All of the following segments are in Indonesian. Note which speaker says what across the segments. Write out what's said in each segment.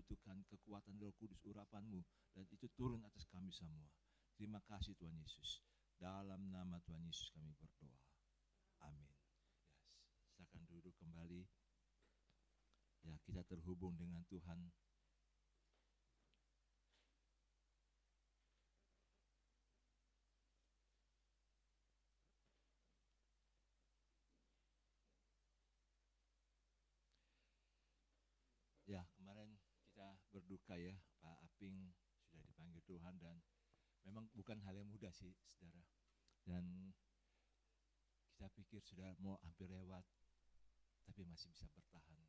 Speaker 1: membutuhkan kekuatan Roh Kudus, urapan-Mu, dan itu turun atas kami semua. Terima kasih Tuhan Yesus. Dalam nama Tuhan Yesus kami berdoa. Amin. Ya, silakan duduk kembali. Ya, kita terhubung dengan Tuhan. Ya, kemarin kita berduka ya, Pak Aping sudah dipanggil Tuhan, dan memang bukan hal yang mudah sih, saudara. Dan kita pikir sudah mau hampir lewat, tapi masih bisa bertahan.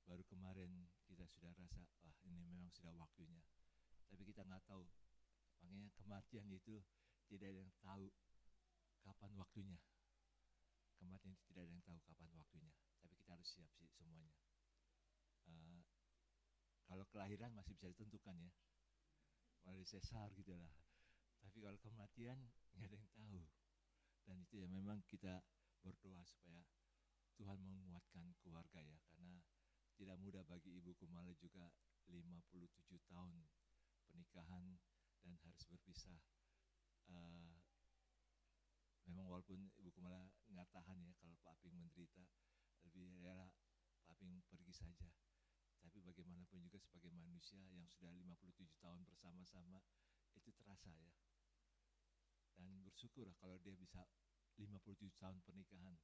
Speaker 1: Baru kemarin kita sudah rasa, wah ini memang sudah waktunya. Tapi kita nggak tahu, makanya kematian itu tidak ada yang tahu kapan waktunya. Kematian itu tidak ada yang tahu kapan waktunya. Tapi kita harus siap sih semuanya. Kalau kelahiran masih bisa ditentukan ya, melalui sesar gitu lah. Tapi kalau kematian nggak ada yang tahu. Dan itu ya memang kita berdoa supaya Tuhan menguatkan keluarga ya, karena tidak mudah bagi Ibu Kumala juga 57 tahun pernikahan dan harus berpisah. Memang walaupun Ibu Kumala nggak tahan ya kalau Pak Aping menderita, lebih rela Pak Aping pergi saja. Tapi bagaimanapun juga sebagai manusia yang sudah 57 tahun bersama-sama, itu terasa ya. Dan bersyukurlah kalau dia bisa 57 tahun pernikahan.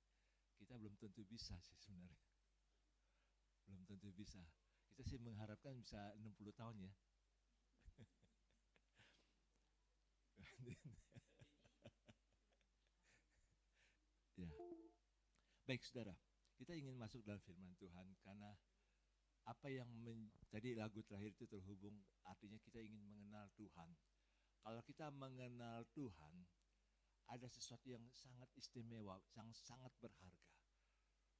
Speaker 1: Kita belum tentu bisa sih sebenarnya. Belum tentu bisa. Kita sih mengharapkan bisa 60 tahun ya. Ya. Baik saudara, kita ingin masuk dalam firman Tuhan karena apa yang tadi lagu terakhir itu terhubung, artinya kita ingin mengenal Tuhan. Kalau kita mengenal Tuhan, ada sesuatu yang sangat istimewa, yang sangat berharga.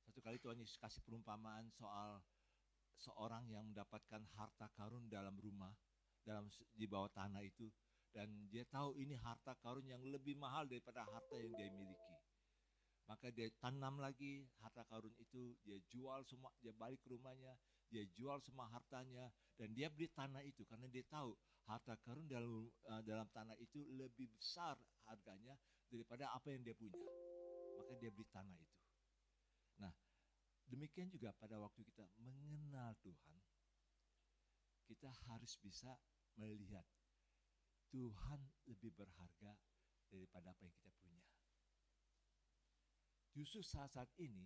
Speaker 1: Satu kali Tuhan Yesus kasih perumpamaan soal seorang yang mendapatkan harta karun dalam rumah, di bawah tanah itu, dan dia tahu ini harta karun yang lebih mahal daripada harta yang dia miliki. Maka dia tanam lagi harta karun itu, dia jual semua, dia balik ke rumahnya, dia jual semua hartanya, dan dia beli tanah itu karena dia tahu harta karun dalam tanah itu lebih besar harganya daripada apa yang dia punya. Maka dia beli tanah itu. Nah, demikian juga pada waktu kita mengenal Tuhan, kita harus bisa melihat Tuhan lebih berharga daripada apa yang kita punya. Justru saat-saat ini,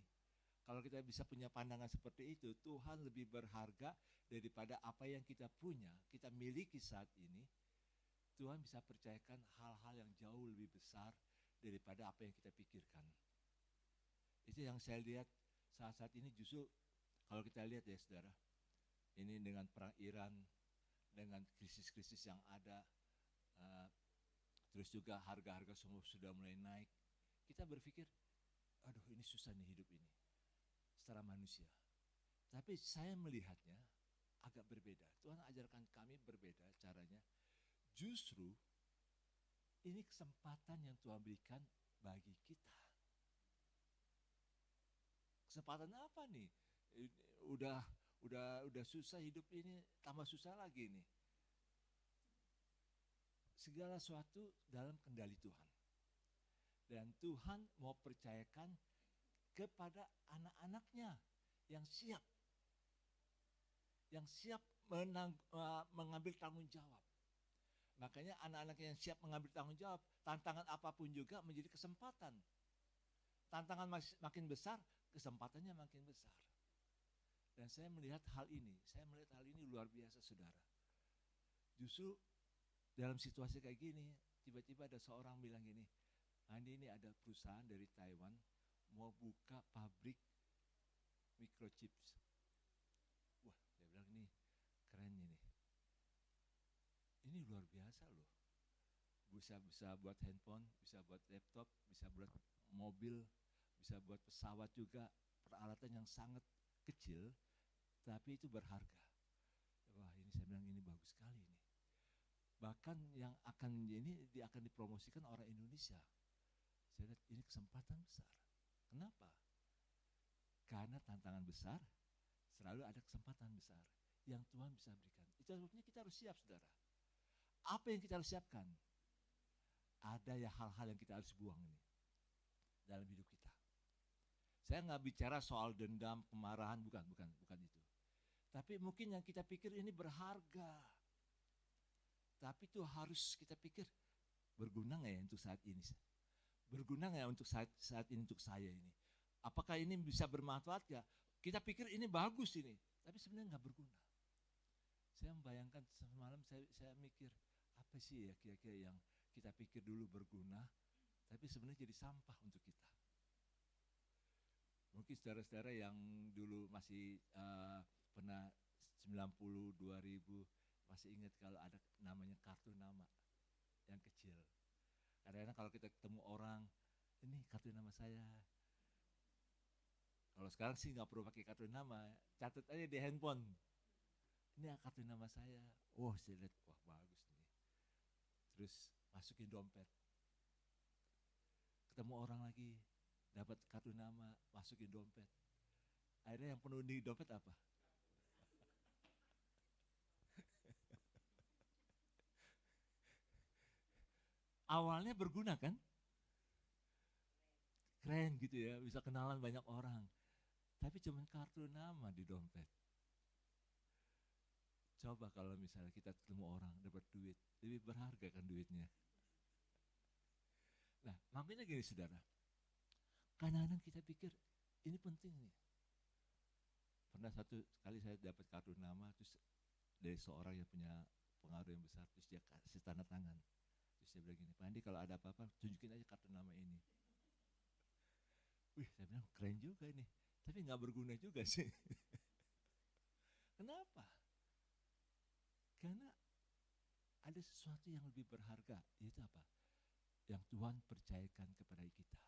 Speaker 1: kalau kita bisa punya pandangan seperti itu, Tuhan lebih berharga daripada apa yang kita punya, kita miliki saat ini. Tuhan bisa percayakan hal-hal yang jauh lebih besar daripada apa yang kita pikirkan. Itu yang saya lihat saat-saat ini, justru kalau kita lihat ya saudara, ini dengan perang Iran, dengan krisis-krisis yang ada, terus juga harga-harga semua sudah mulai naik, kita berpikir, aduh ini susah nih hidup ini secara manusia. Tapi saya melihatnya agak berbeda. Tuhan ajarkan kami berbeda caranya. Justru ini kesempatan yang Tuhan berikan bagi kita. Kesempatan apa nih? Udah susah hidup ini, tambah susah lagi nih. Segala sesuatu dalam kendali Tuhan. Dan Tuhan mau percayakan kepada anak-anaknya yang siap. Yang siap mengambil tanggung jawab. Makanya anak-anak yang siap mengambil tanggung jawab, tantangan apapun juga menjadi kesempatan. Tantangan makin besar, kesempatannya makin besar. Dan saya melihat hal ini luar biasa saudara. Justru dalam situasi kayak gini, tiba-tiba ada seorang bilang gini, Andi, ini ada perusahaan dari Taiwan mau buka pabrik microchips. Wah, saya bilang ini keren ini. Ini luar biasa loh. Bisa buat handphone, bisa buat laptop, bisa buat mobil, bisa buat pesawat juga. Peralatan yang sangat kecil, tapi itu berharga. Wah, ini saya bilang ini bagus sekali ini. Bahkan yang akan dipromosikan orang Indonesia. Saya lihat ini kesempatan besar. Kenapa? Karena tantangan besar, selalu ada kesempatan besar. Yang Itu sebabnya kita harus siap, saudara. Apa yang kita harus siapkan? Ada ya hal-hal yang kita harus buang ini dalam hidup kita. Saya nggak bicara soal dendam, kemarahan, bukan itu. Tapi mungkin yang kita pikir ini berharga. Tapi itu harus kita pikir, berguna nggak ya untuk saat ini? Berguna nggak ya untuk saat ini untuk saya ini? Apakah ini bisa bermanfaat ya? Kita pikir ini bagus ini, tapi sebenarnya nggak berguna. Saya membayangkan semalam saya mikir, apa sih ya kira-kira yang kita pikir dulu berguna, tapi sebenarnya jadi sampah untuk kita. Mungkin saudara-saudara yang dulu masih pernah 90, 2000, masih ingat kalau ada namanya kartu nama yang kecil. Kadang-kadang kalau kita ketemu orang, ini kartu nama saya. Kalau sekarang sih nggak perlu pakai kartu nama, catat aja di handphone. Ini kartu nama saya. Oh, saya lihat, wah bagus nih. Terus masukin dompet. Ketemu orang lagi, dapat kartu nama, masukin dompet. Akhirnya yang penuh di dompet apa? Awalnya berguna kan? Keren gitu ya, bisa kenalan banyak orang. Tapi cuma kartu nama di dompet. Coba kalau misalnya kita ketemu orang dapat duit, lebih berharga kan duitnya. Nah, makanya gini saudara, kadang-kadang kita pikir ini penting nih. Pernah satu kali saya dapat kartu nama, terus dari seorang yang punya pengaruh yang besar, terus dia kasih tanda tangan. Terus dia bilang gini, Pak Andi kalau ada apa-apa tunjukin aja kartu nama ini. Wih, saya bilang keren juga ini, tapi nggak berguna juga sih. Kenapa? Karena ada sesuatu yang lebih berharga, yaitu apa? Yang Tuhan percayakan kepada kita.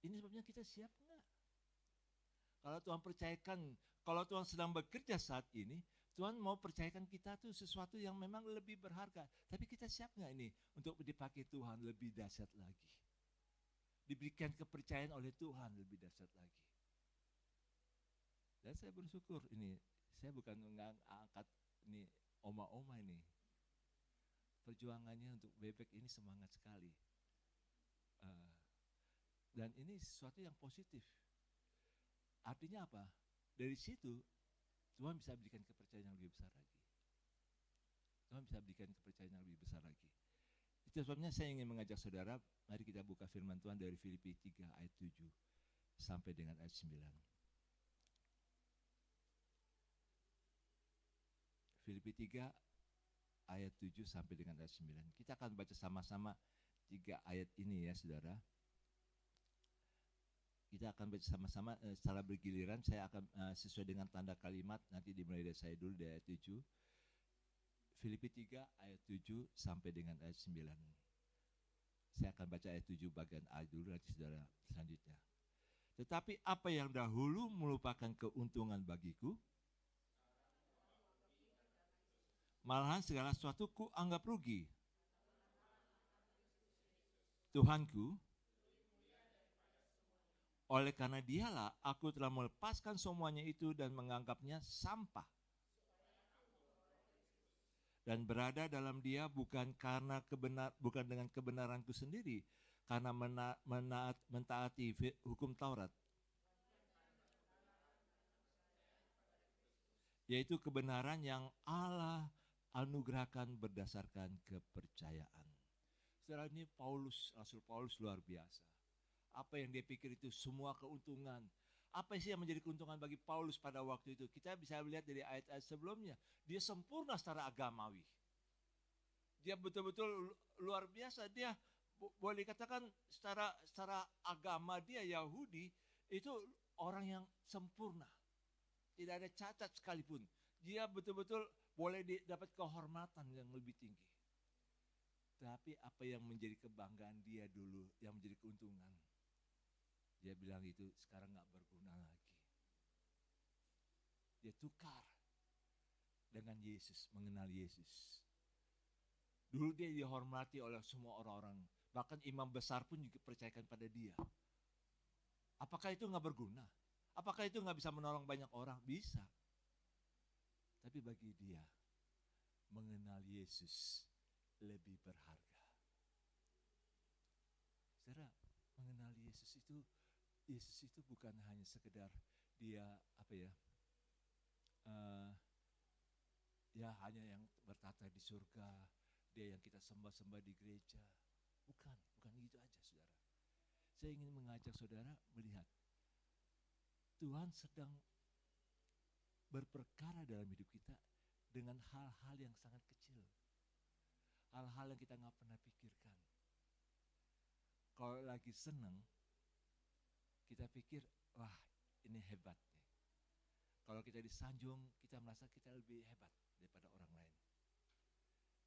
Speaker 1: Ini sebabnya kita siap nggak? Kalau Tuhan percayakan, kalau Tuhan sedang bekerja saat ini, Tuhan mau percayakan kita tuh sesuatu yang memang lebih berharga. Tapi kita siap nggak ini untuk dipakai Tuhan lebih dahsyat lagi? Diberikan kepercayaan oleh Tuhan lebih dahsyat lagi. Dan saya bersyukur ini, saya bukan mengangkat ini oma-oma ini. Perjuangannya untuk bebek ini semangat sekali. Dan ini sesuatu yang positif. Artinya apa? Dari situ Tuhan bisa berikan kepercayaan yang lebih besar lagi. Tuhan bisa berikan kepercayaan yang lebih besar lagi. Itu sebabnya saya ingin mengajak saudara, mari kita buka firman Tuhan dari Filipi 3 ayat 7 sampai dengan ayat 9. Filipi 3 ayat 7 sampai dengan ayat 9. Kita akan baca sama-sama 3 ayat ini ya saudara. Kita akan baca sama-sama secara bergiliran. Saya akan sesuai dengan tanda kalimat, nanti dimulai dari saya dulu dari ayat 7. Filipi 3 ayat 7 sampai dengan ayat 9. Saya akan baca ayat 7 bagian A dulu, nanti saudara selanjutnya. Tetapi apa yang dahulu merupakan keuntungan bagiku, malahan segala sesuatu ku anggap rugi. Tuhanku, oleh karena dialah aku telah melepaskan semuanya itu dan menganggapnya sampah. Dan berada dalam dia bukan dengan kebenaranku sendiri, karena mentaati hukum Taurat, yaitu kebenaran yang Allah anugerahkan berdasarkan kepercayaan. Saudara, ini Rasul Paulus luar biasa. Apa yang dia pikir itu semua keuntungan. Apa sih yang menjadi keuntungan bagi Paulus pada waktu itu? Kita bisa lihat dari ayat-ayat sebelumnya. Dia sempurna secara agamawi. Dia betul-betul luar biasa. Dia boleh dikatakan secara agama dia Yahudi itu orang yang sempurna. Tidak ada cacat sekalipun. Dia betul-betul boleh dapat kehormatan yang lebih tinggi. Tapi apa yang menjadi kebanggaan dia dulu, yang menjadi keuntungan, dia bilang itu sekarang gak berguna lagi. Dia tukar dengan Yesus, mengenal Yesus. Dulu dia dihormati oleh semua orang-orang, bahkan imam besar pun juga percayakan pada dia. Apakah itu gak berguna? Apakah itu gak bisa menolong banyak orang? Bisa. Tapi bagi bagi dia mengenal Yesus lebih berharga. Saudara, mengenal Yesus itu bukan hanya sekedar dia ya hanya yang bertata di surga, dia yang kita sembah-sembah di gereja. Bukan gitu aja, saudara. Saya ingin mengajak saudara melihat Tuhan sedang berperkara dalam hidup kita dengan hal-hal yang sangat kecil. Hal-hal yang kita nggak pernah pikirkan. Kalau lagi senang, kita pikir, wah ini hebat nih. Kalau kita disanjung, kita merasa kita lebih hebat daripada orang lain.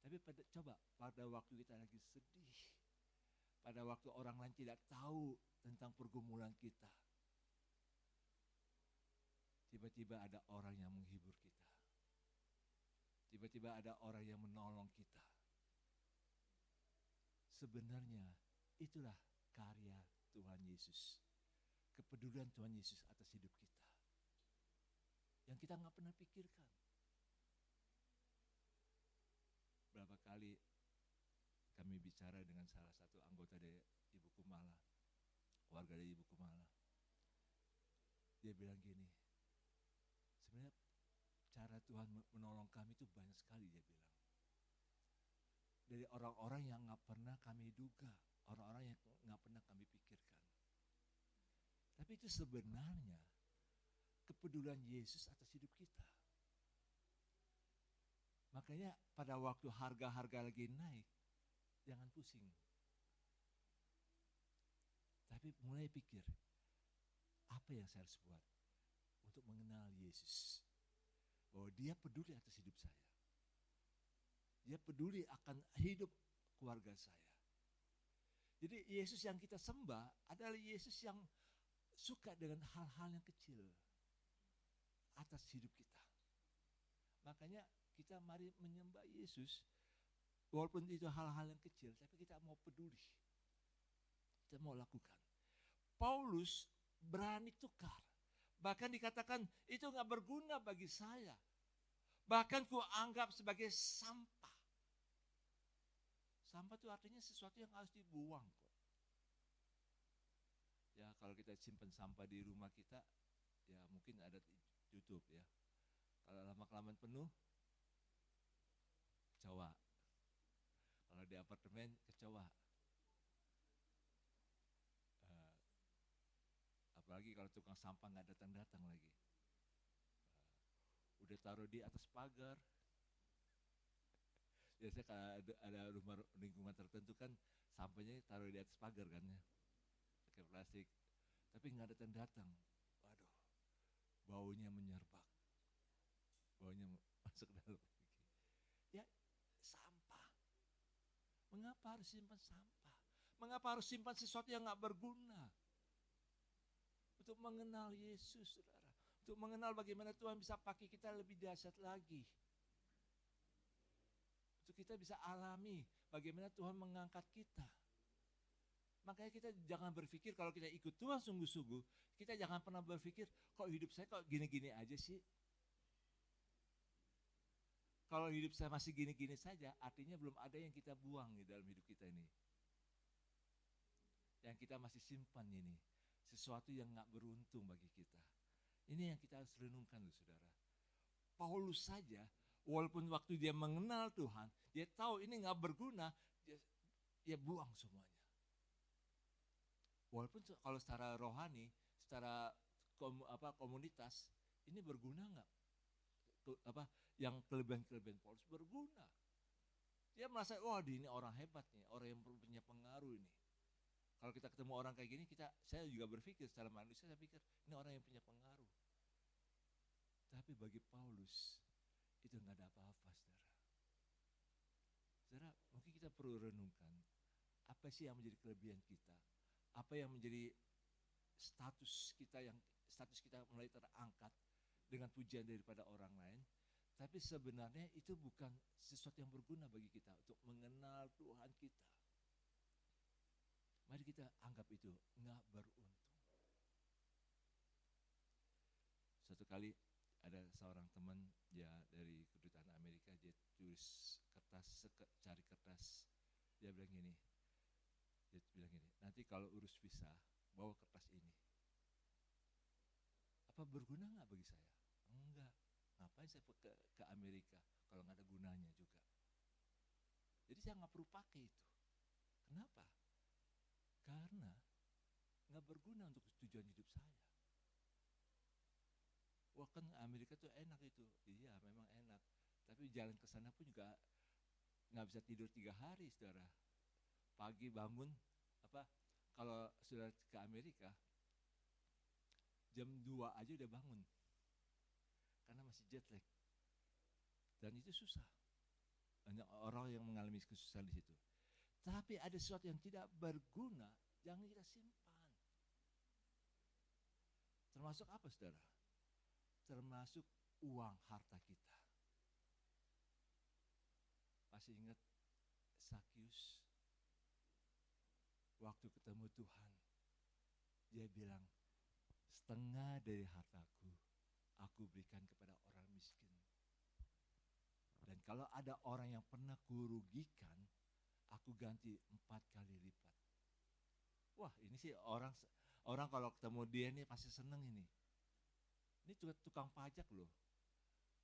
Speaker 1: Tapi coba pada waktu kita lagi sedih, pada waktu orang lain tidak tahu tentang pergumulan kita, tiba-tiba ada orang yang menghibur kita. Tiba-tiba ada orang yang menolong kita. Sebenarnya itulah karya Tuhan Yesus. Kepedulian Tuhan Yesus atas hidup kita. Yang kita nggak pernah pikirkan. Berapa kali kami bicara dengan salah satu anggota dari Ibu Kumala, keluarga dari Ibu Kumala. Dia bilang gini, sebenarnya cara Tuhan menolong kami itu banyak sekali, dia bilang. Dari orang-orang yang gak pernah kami duga, orang-orang yang gak pernah kami pikirkan. Tapi itu sebenarnya kepedulian Yesus atas hidup kita. Makanya pada waktu harga-harga lagi naik, jangan pusing. Tapi mulai pikir, apa yang saya harus buat untuk mengenal Yesus? Bahwa dia peduli atas hidup saya. Dia peduli akan hidup keluarga saya. Jadi Yesus yang kita sembah adalah Yesus yang suka dengan hal-hal yang kecil atas hidup kita. Makanya kita mari menyembah Yesus. Walaupun itu hal-hal yang kecil, tapi kita mau peduli. Kita mau lakukan. Paulus berani tukar. Bahkan dikatakan itu gak berguna bagi saya. Bahkan ku anggap sebagai sampah. Sampah itu artinya sesuatu yang harus dibuang kok. Ya kalau kita simpan sampah di rumah kita, ya mungkin ada tutup ya. Kalau lama-kelamaan penuh, kecoa. Kalau di apartemen, kecoa. Apalagi kalau tukang sampah nggak datang-datang lagi. Udah taruh di atas pagar. Biasanya kalau ada rumah lingkungan tertentu kan sampahnya taruh di atas pagar kan ya. Pakai plastik. Tapi nggak datang-datang. Waduh, baunya menyerpak. Baunya masuk dalam lagi. Ya, sampah. Mengapa harus simpan sampah? Mengapa harus simpan sesuatu yang nggak berguna? Untuk mengenal Yesus, saudara. Untuk mengenal bagaimana Tuhan bisa pakai kita lebih dahsyat lagi. Untuk kita bisa alami bagaimana Tuhan mengangkat kita. Makanya kita jangan berpikir kalau kita ikut Tuhan sungguh-sungguh, kita jangan pernah berpikir kok hidup saya kok gini-gini aja sih. Kalau hidup saya masih gini-gini saja, artinya belum ada yang kita buang di dalam hidup kita ini. Yang kita masih simpan ini. Sesuatu yang gak beruntung bagi kita. Ini yang kita harus renungkan loh saudara. Paulus saja, walaupun waktu dia mengenal Tuhan, dia tahu ini gak berguna, dia buang semuanya. Walaupun kalau secara rohani, secara komunitas, ini berguna gak? Yang kelebihan-kelebihan Paulus berguna. Dia merasa, wah ini orang hebat nih, orang yang punya pengaruh ini. Kalau kita ketemu orang kayak gini, saya juga berpikir secara manusia, saya pikir ini orang yang punya pengaruh. Tapi bagi Paulus, itu nggak ada apa-apa, saudara. Saudara, mungkin kita perlu renungkan, apa sih yang menjadi kelebihan kita? Apa yang menjadi status kita mulai terangkat dengan pujian daripada orang lain. Tapi sebenarnya itu bukan sesuatu yang berguna bagi kita untuk mengenal Tuhan kita. Mari kita anggap itu nggak beruntung. Suatu kali ada seorang teman ya dari kedutaan tulis cari kertas. Dia bilang gini, nanti kalau urus visa, bawa kertas ini. Apa berguna nggak bagi saya? Enggak. Ngapain saya ke Amerika kalau nggak ada gunanya juga? Jadi saya nggak perlu pakai itu. Kenapa? Karena nggak berguna untuk tujuan hidup saya. Wah kan Amerika tuh enak itu. Iya memang enak. Tapi jalan ke sana pun juga nggak bisa tidur 3 hari, saudara. Pagi bangun, kalau sudah ke Amerika, jam 2 aja udah bangun. Karena masih jet lag. Dan itu susah. Banyak orang yang mengalami kesusahan di situ. Tapi ada sesuatu yang tidak berguna, jangan kita simpan. Termasuk apa, saudara? Termasuk uang harta kita. Masih ingat Sakyus? Waktu ketemu Tuhan, dia bilang, setengah dari hartaku, aku berikan kepada orang miskin. Dan kalau ada orang yang pernah kurugikan, aku ganti 4 kali lipat. Wah ini sih orang kalau ketemu dia ini pasti seneng ini. Ini tukang pajak loh.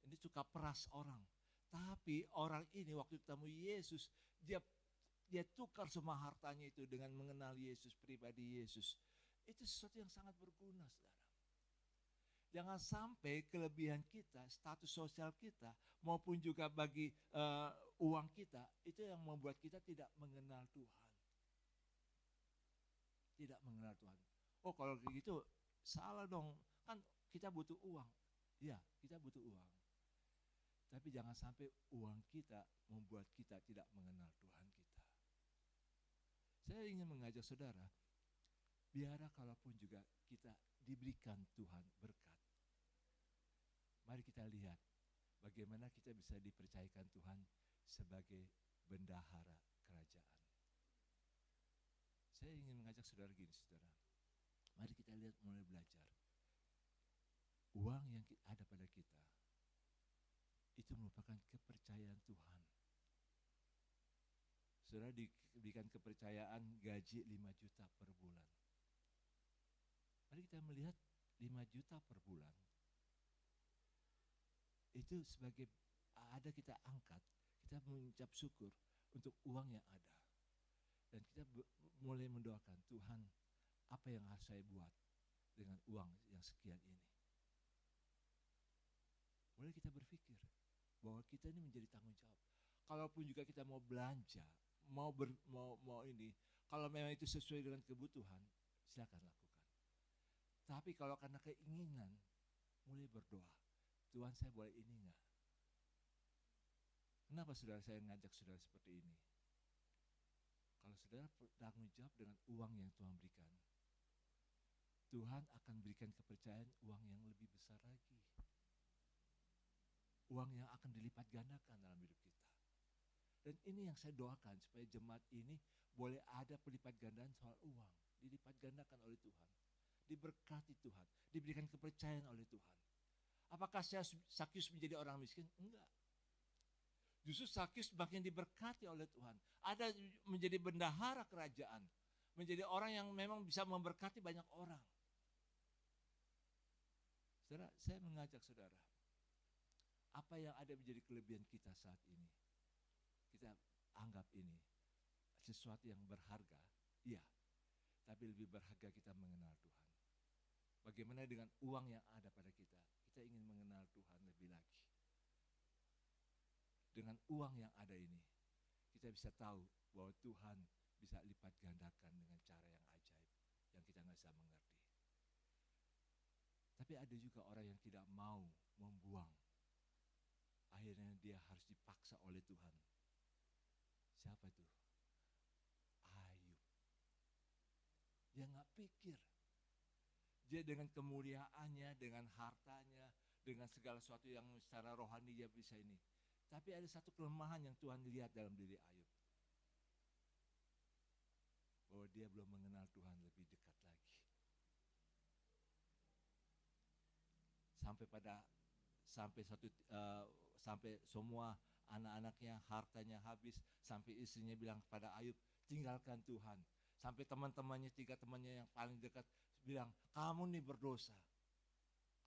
Speaker 1: Ini suka peras orang. Tapi orang ini waktu ketemu Yesus, dia tukar semua hartanya itu dengan mengenal Yesus, pribadi Yesus. Itu sesuatu yang sangat berguna, saudara. Jangan sampai kelebihan kita, status sosial kita, maupun juga bagi uang kita, itu yang membuat kita tidak mengenal Tuhan. Tidak mengenal Tuhan. Oh kalau begitu salah dong, kan kita butuh uang. Iya, kita butuh uang. Tapi jangan sampai uang kita membuat kita tidak mengenal Tuhan kita. Saya ingin mengajak saudara, biarlah kalaupun juga kita diberikan Tuhan berkat. Mari kita lihat bagaimana kita bisa dipercayakan Tuhan sebagai bendahara kerajaan. Saya ingin mengajak saudara gini, saudara. Mari kita lihat, mulai belajar. Uang yang ada pada kita, itu merupakan kepercayaan Tuhan. Saudara diberikan kepercayaan gaji 5 juta per bulan. Mari kita melihat 5 juta per bulan. Itu sebagai ada kita angkat, kita mengucap syukur untuk uang yang ada. Dan kita mulai mendoakan, Tuhan apa yang harus saya buat dengan uang yang sekian ini. Boleh kita berpikir bahwa kita ini menjadi tanggung jawab. Kalaupun juga kita mau belanja, mau ini, kalau memang itu sesuai dengan kebutuhan, silakan lakukan. Tapi kalau karena keinginan, mulai berdoa, Tuhan saya boleh ini enggak? Kenapa saudara saya ngajak saudara seperti ini? Kalau saudara bertanggung jawab dengan uang yang Tuhan berikan, Tuhan akan berikan kepercayaan uang yang lebih besar lagi. Uang yang akan dilipat gandakan dalam hidup kita. Dan ini yang saya doakan, supaya jemaat ini boleh ada pelipat gandaan soal uang. Dilipat gandakan oleh Tuhan. Diberkati Tuhan. Diberikan kepercayaan oleh Tuhan. Apakah Sakyus menjadi orang miskin? Enggak. Justru Sakyus makin diberkati oleh Tuhan. Ada menjadi bendahara kerajaan. Menjadi orang yang memang bisa memberkati banyak orang. Saudara, saya mengajak saudara, apa yang ada menjadi kelebihan kita saat ini, kita anggap ini sesuatu yang berharga, iya. Tapi lebih berharga kita mengenal Tuhan. Bagaimana dengan uang yang ada pada kita? Kita ingin mengenal Tuhan lebih lagi. Dengan uang yang ada ini, kita bisa tahu bahwa Tuhan bisa lipat gandakan dengan cara yang ajaib, yang kita nggak bisa mengerti. Tapi ada juga orang yang tidak mau membuang. Akhirnya dia harus dipaksa oleh Tuhan. Siapa itu? Ayub. Dia nggak pikir. Dia dengan kemuliaannya, dengan hartanya, dengan segala sesuatu yang secara rohani dia bisa ini. Tapi ada satu kelemahan yang Tuhan lihat dalam diri Ayub. Bahwa dia belum mengenal Tuhan lebih dekat lagi. Sampai semua anak-anaknya, hartanya habis, sampai istrinya bilang kepada Ayub, tinggalkan Tuhan. Sampai teman-temannya, 3 temannya yang paling dekat bilang, kamu nih berdosa.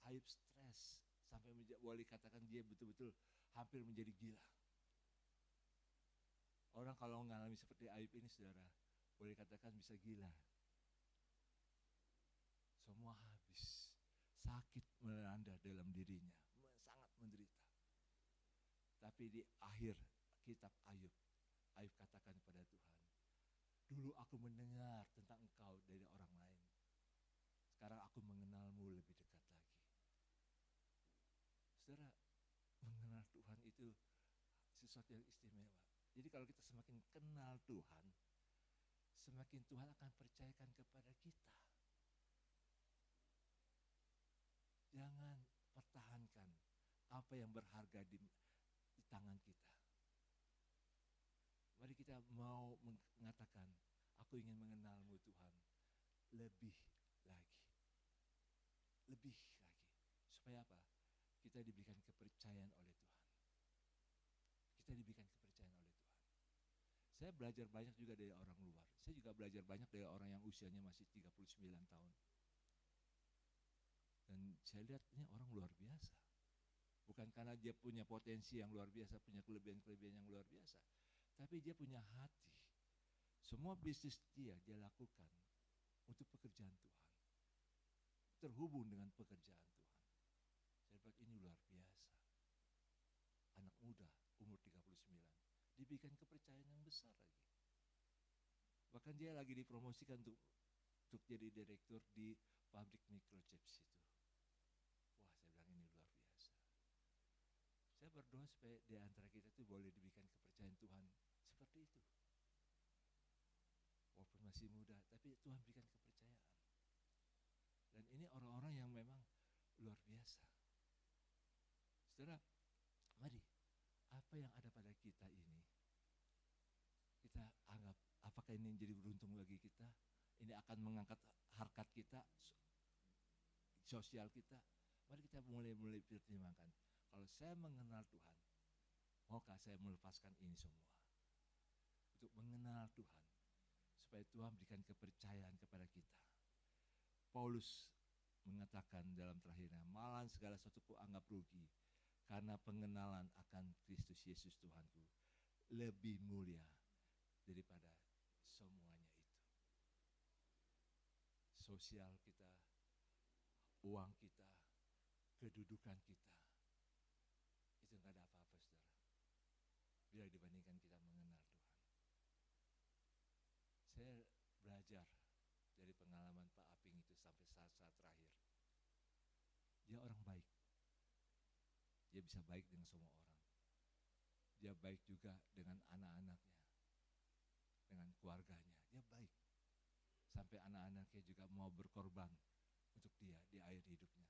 Speaker 1: Ayub stres, sampai boleh katakan dia betul-betul hampir menjadi gila. Orang kalau mengalami seperti Ayub ini, saudara, boleh katakan bisa gila. Semua habis, sakit melanda dalam dirinya, sangat menderita. Tapi di akhir kitab Ayub, Ayub katakan kepada Tuhan, dulu aku mendengar tentang Engkau dari orang lain. Sekarang aku mengenalmu lebih dekat lagi. Saudara, mengenal Tuhan itu sesuatu yang istimewa. Jadi kalau kita semakin kenal Tuhan, semakin Tuhan akan percayakan kepada kita. Jangan pertahankan apa yang berharga di tangan kita. Mari kita mau mengatakan, aku ingin mengenalmu Tuhan lebih lagi. Lebih lagi. Supaya apa? Kita diberikan kepercayaan oleh Tuhan. Kita diberikan kepercayaan oleh Tuhan. Saya belajar banyak juga dari orang luar. Saya juga belajar banyak dari orang yang usianya masih 39 tahun. Dan saya lihat ini orang luar biasa. Bukan karena dia punya potensi yang luar biasa, punya kelebihan-kelebihan yang luar biasa. Tapi dia punya hati. Semua bisnis dia lakukan untuk pekerjaan Tuhan. Terhubung dengan pekerjaan Tuhan. Saya bilang ini luar biasa. Anak muda, umur 39. Diberikan kepercayaan yang besar lagi. Bahkan dia lagi dipromosikan untuk jadi direktur di pabrik microchips itu. Wah, saya bilang ini luar biasa. Saya berdoa supaya di antara kita itu boleh diberikan kepercayaan Tuhan seperti itu. Walaupun masih muda, tapi Tuhan berikan kepercayaan. Dan ini orang-orang yang memang luar biasa. Saudara, mari, apa yang ada pada kita ini, kita anggap, apakah ini jadi beruntung bagi kita? Ini akan mengangkat harkat kita, sosial kita. Mari kita mulai pertimbangkan. Kalau saya mengenal Tuhan, maukah saya melepaskan ini semua? Untuk mengenal Tuhan, supaya Tuhan berikan kepercayaan kepada kita. Paulus mengatakan dalam terakhirnya, malahan segala sesuatu ku anggap rugi, karena pengenalan akan Kristus Yesus Tuhanku lebih mulia daripada semuanya itu. Sosial kita, uang kita, kedudukan kita, itu nggak ada apa-apa, saudara. Bila dibandingkan kita mengenal Tuhan. Saya belajar dari pengalaman Pak Aping itu sampai saat-saat terakhir. Dia orang baik. Dia bisa baik dengan semua orang. Dia baik juga dengan anak-anaknya, dengan keluarganya. Dia baik. Sampai anak-anaknya juga mau berkorban untuk dia di akhir hidupnya.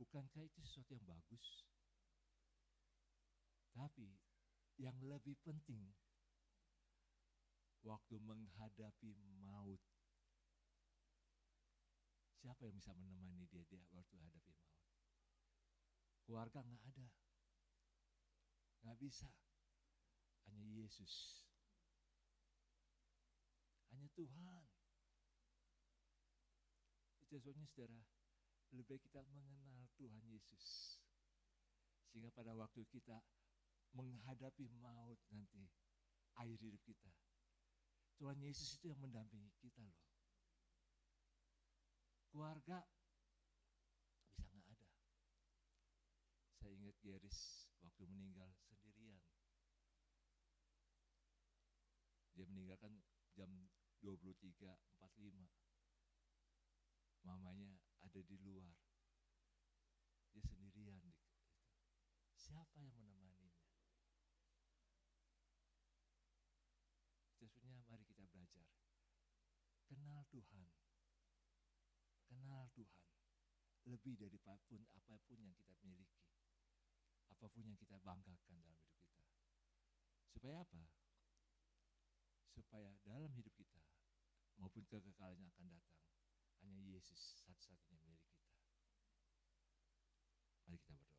Speaker 1: Bukankah itu sesuatu yang bagus? Tapi yang lebih penting, waktu menghadapi maut, siapa yang bisa menemani dia waktu hadapi maut? Keluarga nggak ada, nggak bisa. Hanya Yesus, hanya Tuhan. Itu sebabnya, saudara, lebih baik kita mengenal Tuhan Yesus, sehingga pada waktu kita menghadapi maut nanti, akhir hidup kita, Tuhan Yesus itu yang mendampingi kita loh. Keluarga bisa nggak ada. Saya ingat Geris waktu meninggal sendirian. Dia meninggalkan jam 23.45. Mamanya ada di luar. Dia sendirian. Siapa yang menemaninya? Sebenarnya mari kita belajar. Kenal Tuhan. Kenal Tuhan. Lebih dari apapun yang kita miliki. Apapun yang kita banggakan dalam hidup kita. Supaya apa? Supaya dalam hidup kita maupun kekekalan yang akan datang, hanya Yesus satu-satunya milik kita. Mari kita berdoa.